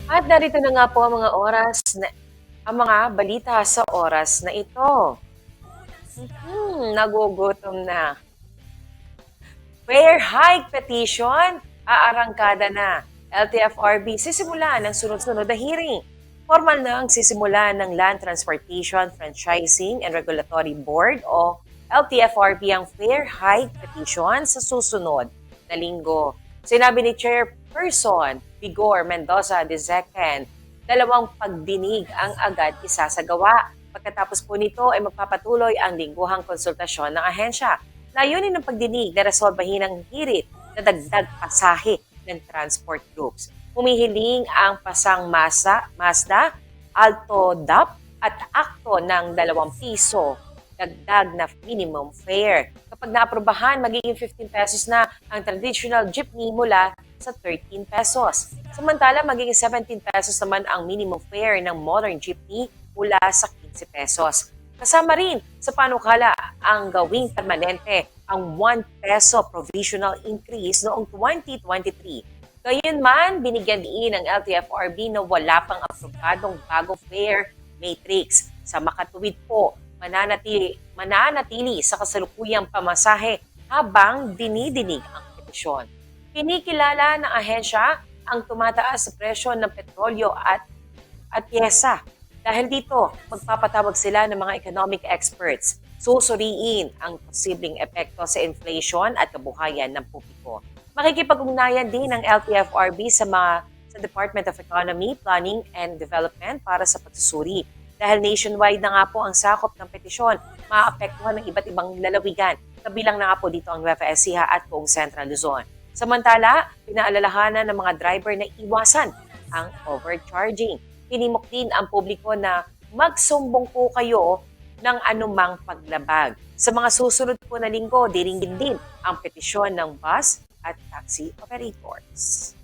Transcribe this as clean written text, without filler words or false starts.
At narito na nga po ang mga balita sa oras na ito. Nagugutom na. Fare hike petition, aarangkada na. LTFRB sisimula ng sunod-sunod na hearing. Formal na ang sisimula ng Land Transportation Franchising and Regulatory Board o LTFRB ang fare hike petition sa susunod na linggo. Sinabi ni Chairperson Vigor Mendoza II, dalawang pagdinig ang agad isasagawa. Pagkatapos po nito ay magpapatuloy ang lingguhang konsultasyon ng ahensya. Layunin ng pagdinig na resolbahin ang hirit na dagdag pasahe ng transport groups. Humihiling ang Pasang Mazda, Alto DAP at Akto ng 2 piso dagdag na minimum fare. Kapag naaprubahan, magiging 15 pesos na ang traditional jeepney mula sa 13 pesos. Samantala, magiging 17 pesos naman ang minimum fare ng modern jeepney mula sa 15 pesos. Kasama rin sa panukala ang gawing permanente ang 1 peso provisional increase noong 2023. Gayunman, binigyan din ng LTFRB na wala pang aprobadong bagong fare matrix. Sa makatuwid po, mananatili sa kasalukuyang pamasahe habang dinidinig ang petisyon. Kinikilala ng ahensya ang tumataas sa presyo ng petrolyo at pyesa. Dahil dito, magpapatawag sila ng mga economic experts. Susuriin ang posibleng epekto sa inflation at kabuhayan ng publiko. Makikipag-ugnayan din ng LTFRB sa Department of Economy, Planning and Development para sa pagsusuri. Dahil nationwide na nga po ang sakop ng petisyon, maapektuhan ng iba't ibang lalawigan. Kabilang na nga po dito ang Nueva Ecija at buong Central Luzon. Samantala, pinaalalahanan ng mga driver na iwasan ang overcharging. Hinimok din ang publiko na magsumbong po kayo ng anumang paglabag. Sa mga susunod po na linggo, diringgin din ang petisyon ng bus at taxi operators.